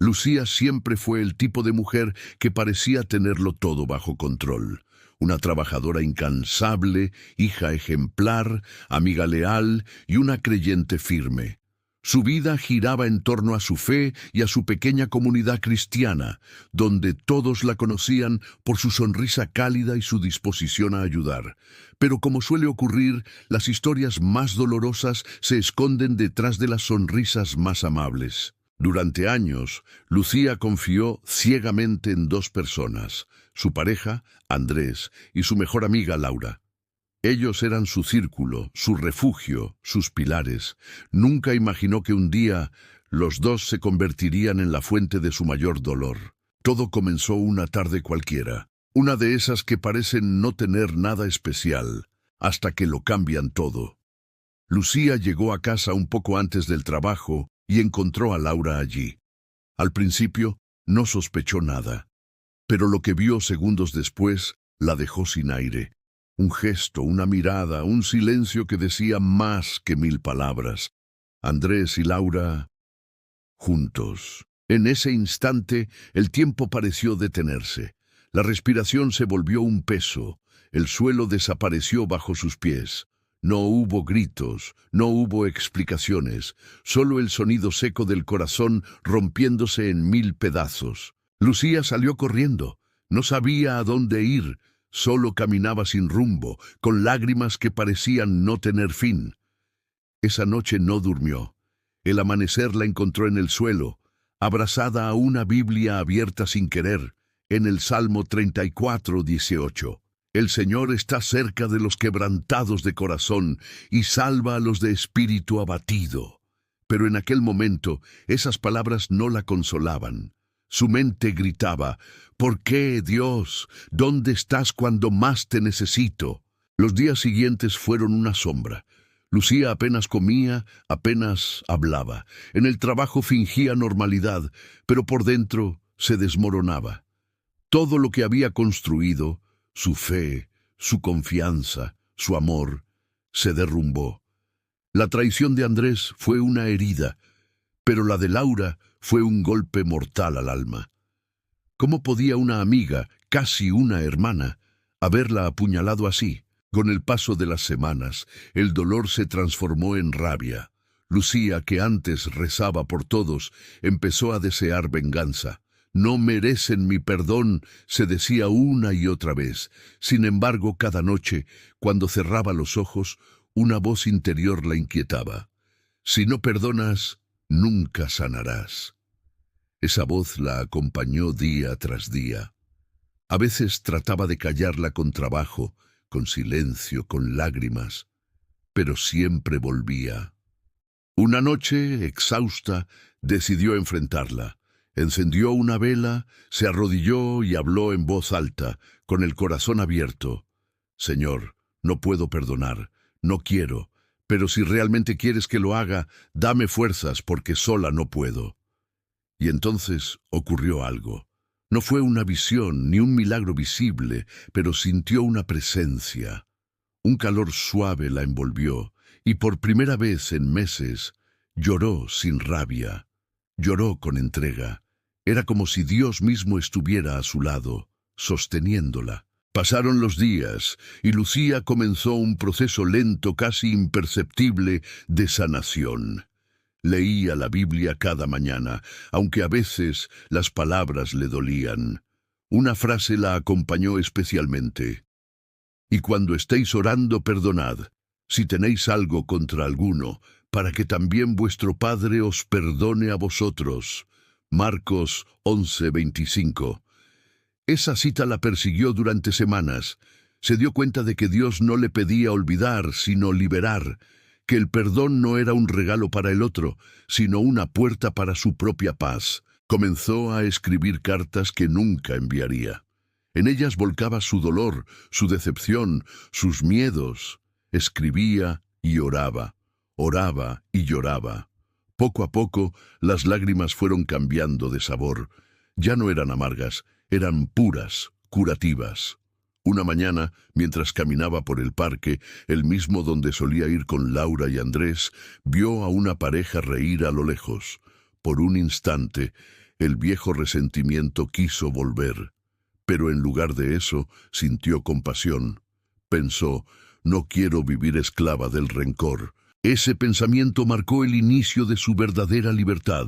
Lucía siempre fue el tipo de mujer que parecía tenerlo todo bajo control. Una trabajadora incansable, hija ejemplar, amiga leal y una creyente firme. Su vida giraba en torno a su fe y a su pequeña comunidad cristiana, donde todos la conocían por su sonrisa cálida y su disposición a ayudar. Pero como suele ocurrir, las historias más dolorosas se esconden detrás de las sonrisas más amables. Durante años, Lucía confió ciegamente en dos personas, su pareja, Andrés, y su mejor amiga, Laura. Ellos eran su círculo, su refugio, sus pilares. Nunca imaginó que un día los dos se convertirían en la fuente de su mayor dolor. Todo comenzó una tarde cualquiera, una de esas que parecen no tener nada especial, hasta que lo cambian todo. Lucía llegó a casa un poco antes del trabajo y encontró a Laura allí. Al principio no sospechó nada, pero lo que vio segundos después la dejó sin aire. Un gesto, una mirada, un silencio que decía más que 1000 palabras. Andrés y Laura juntos. En ese instante el tiempo pareció detenerse. La respiración se volvió un peso. El suelo desapareció bajo sus pies. No hubo gritos, no hubo explicaciones, solo el sonido seco del corazón rompiéndose en 1000 pedazos. Lucía salió corriendo. No sabía a dónde ir. Solo caminaba sin rumbo, con lágrimas que parecían no tener fin. Esa noche no durmió. El amanecer la encontró en el suelo, abrazada a una Biblia abierta sin querer, en el Salmo 34:18. El Señor está cerca de los quebrantados de corazón y salva a los de espíritu abatido. Pero en aquel momento, esas palabras no la consolaban. Su mente gritaba, ¿por qué, Dios? ¿Dónde estás cuando más te necesito? Los días siguientes fueron una sombra. Lucía apenas comía, apenas hablaba. En el trabajo fingía normalidad, pero por dentro se desmoronaba. Todo lo que había construido, su fe, su confianza, su amor, se derrumbó. La traición de Andrés fue una herida, pero la de Laura fue un golpe mortal al alma. ¿Cómo podía una amiga, casi una hermana, haberla apuñalado así? Con el paso de las semanas, el dolor se transformó en rabia. Lucía, que antes rezaba por todos, empezó a desear venganza. No merecen mi perdón, se decía una y otra vez. Sin embargo, cada noche, cuando cerraba los ojos, una voz interior la inquietaba. Si no perdonas, nunca sanarás. Esa voz la acompañó día tras día. A veces trataba de callarla con trabajo, con silencio, con lágrimas, pero siempre volvía. Una noche, exhausta, decidió enfrentarla. Encendió una vela, se arrodilló y habló en voz alta, con el corazón abierto. Señor, no puedo perdonar, no quiero, pero si realmente quieres que lo haga, dame fuerzas porque sola no puedo. Y entonces ocurrió algo. No fue una visión ni un milagro visible, pero sintió una presencia. Un calor suave la envolvió, y por primera vez en meses lloró sin rabia. Lloró con entrega. Era como si Dios mismo estuviera a su lado, sosteniéndola. Pasaron los días, y Lucía comenzó un proceso lento, casi imperceptible, de sanación. Leía la Biblia cada mañana, aunque a veces las palabras le dolían. Una frase la acompañó especialmente. Y cuando estéis orando, perdonad, si tenéis algo contra alguno, para que también vuestro Padre os perdone a vosotros. Marcos 11:25. Esa cita la persiguió durante semanas. Se dio cuenta de que Dios no le pedía olvidar, sino liberar, que el perdón no era un regalo para el otro, sino una puerta para su propia paz. Comenzó a escribir cartas que nunca enviaría. En ellas volcaba su dolor, su decepción, sus miedos. Escribía y oraba y lloraba. Poco a poco, las lágrimas fueron cambiando de sabor. Ya no eran amargas, eran puras, curativas. Una mañana, mientras caminaba por el parque, el mismo donde solía ir con Laura y Andrés, vio a una pareja reír a lo lejos. Por un instante, El viejo resentimiento quiso volver, pero en lugar de eso sintió compasión. Pensó, no quiero vivir esclava del rencor. Ese pensamiento marcó el inicio de su verdadera libertad.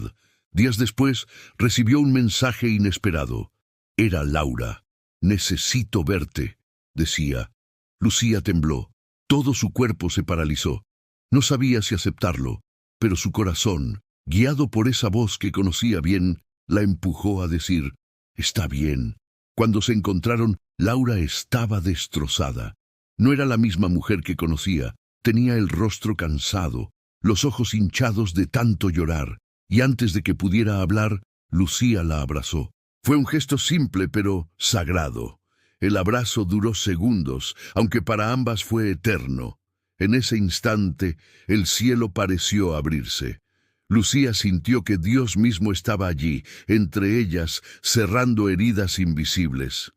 Días después recibió un mensaje inesperado. Era Laura. «Necesito verte», decía. Lucía tembló. Todo su cuerpo se paralizó. No sabía si aceptarlo, pero su corazón, guiado por esa voz que conocía bien, la empujó a decir, «Está bien». Cuando se encontraron, Laura estaba destrozada. No era la misma mujer que conocía. Tenía el rostro cansado, los ojos hinchados de tanto llorar, y antes de que pudiera hablar, Lucía la abrazó. Fue un gesto simple pero sagrado. El abrazo duró segundos, aunque para ambas fue eterno. En ese instante, el cielo pareció abrirse. Lucía sintió que Dios mismo estaba allí, entre ellas, cerrando heridas invisibles.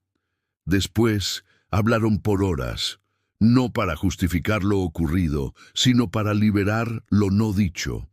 Después, hablaron por horas, no para justificar lo ocurrido, sino para liberar lo no dicho.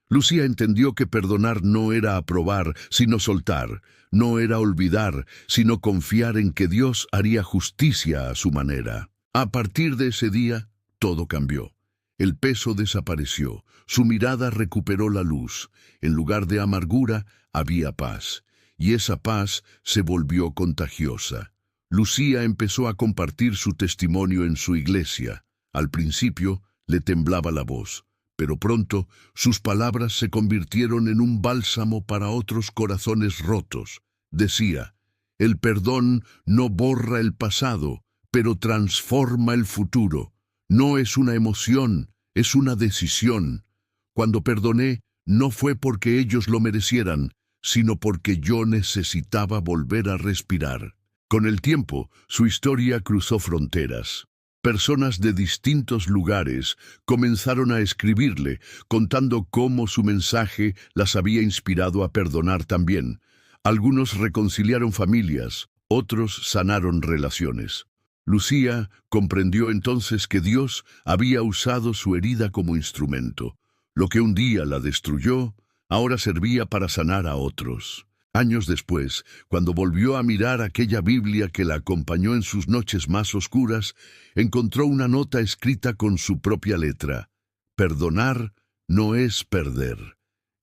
Lucía entendió que perdonar no era aprobar, sino soltar, no era olvidar, sino confiar en que Dios haría justicia a su manera. A partir de ese día, todo cambió. El peso desapareció, su mirada recuperó la luz. En lugar de amargura, había paz, y esa paz se volvió contagiosa. Lucía empezó a compartir su testimonio en su iglesia. Al principio, le temblaba la voz, pero pronto sus palabras se convirtieron en un bálsamo para otros corazones rotos. Decía, el perdón no borra el pasado, pero transforma el futuro. No es una emoción, es una decisión. Cuando perdoné, no fue porque ellos lo merecieran, sino porque yo necesitaba volver a respirar. Con el tiempo, su historia cruzó fronteras. Personas de distintos lugares comenzaron a escribirle, contando cómo su mensaje las había inspirado a perdonar también. Algunos reconciliaron familias, otros sanaron relaciones. Lucía comprendió entonces que Dios había usado su herida como instrumento. Lo que un día la destruyó, ahora servía para sanar a otros. Años después, cuando volvió a mirar aquella Biblia que la acompañó en sus noches más oscuras, encontró una nota escrita con su propia letra. Perdonar no es perder,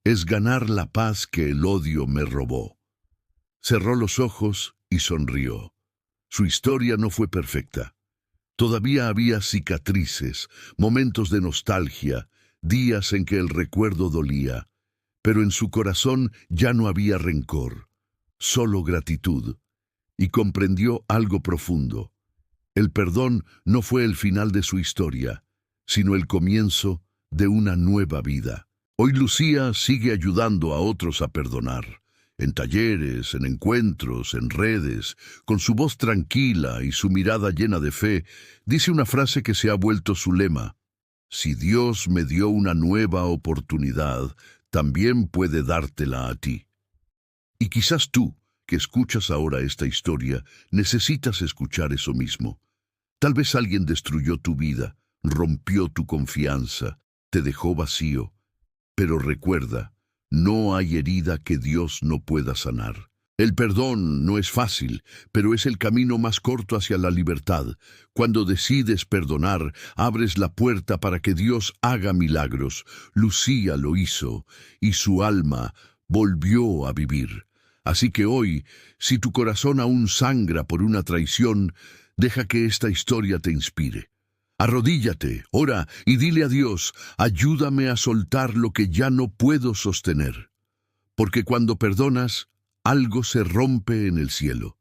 es ganar la paz que el odio me robó. Cerró los ojos y sonrió. Su historia no fue perfecta. Todavía había cicatrices, momentos de nostalgia, días en que el recuerdo dolía. Pero en su corazón ya no había rencor, solo gratitud, y comprendió algo profundo. El perdón no fue el final de su historia, sino el comienzo de una nueva vida. Hoy Lucía sigue ayudando a otros a perdonar, en talleres, en encuentros, en redes, con su voz tranquila y su mirada llena de fe, dice una frase que se ha vuelto su lema: si Dios me dio una nueva oportunidad, también puede dártela a ti. Y quizás tú, que escuchas ahora esta historia, necesitas escuchar eso mismo. Tal vez alguien destruyó tu vida, rompió tu confianza, te dejó vacío. Pero recuerda, no hay herida que Dios no pueda sanar. El perdón no es fácil, pero es el camino más corto hacia la libertad. Cuando decides perdonar, abres la puerta para que Dios haga milagros. Lucía lo hizo, y su alma volvió a vivir. Así que hoy, si tu corazón aún sangra por una traición, deja que esta historia te inspire. Arrodíllate, ora y dile a Dios, ayúdame a soltar lo que ya no puedo sostener. Porque cuando perdonas, algo se rompe en el cielo,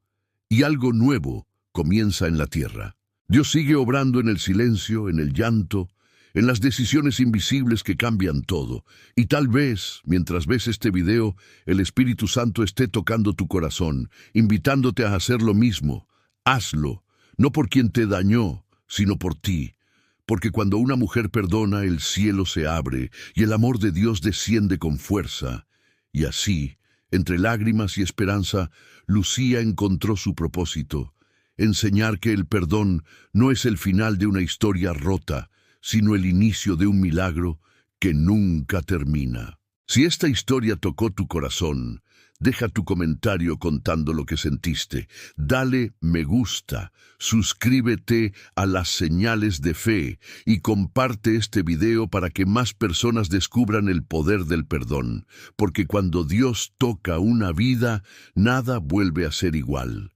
y algo nuevo comienza en la tierra. Dios sigue obrando en el silencio, en el llanto, en las decisiones invisibles que cambian todo. Y tal vez, mientras ves este video, el Espíritu Santo esté tocando tu corazón, invitándote a hacer lo mismo. Hazlo, no por quien te dañó, sino por ti. Porque cuando una mujer perdona, el cielo se abre, y el amor de Dios desciende con fuerza. Y así, entre lágrimas y esperanza, Lucía encontró su propósito: enseñar que el perdón no es el final de una historia rota, sino el inicio de un milagro que nunca termina. Si esta historia tocó tu corazón, Deja tu comentario contando lo que sentiste. Dale me gusta, suscríbete a las señales de fe y comparte este video para que más personas descubran el poder del perdón. Porque cuando Dios toca una vida, nada vuelve a ser igual.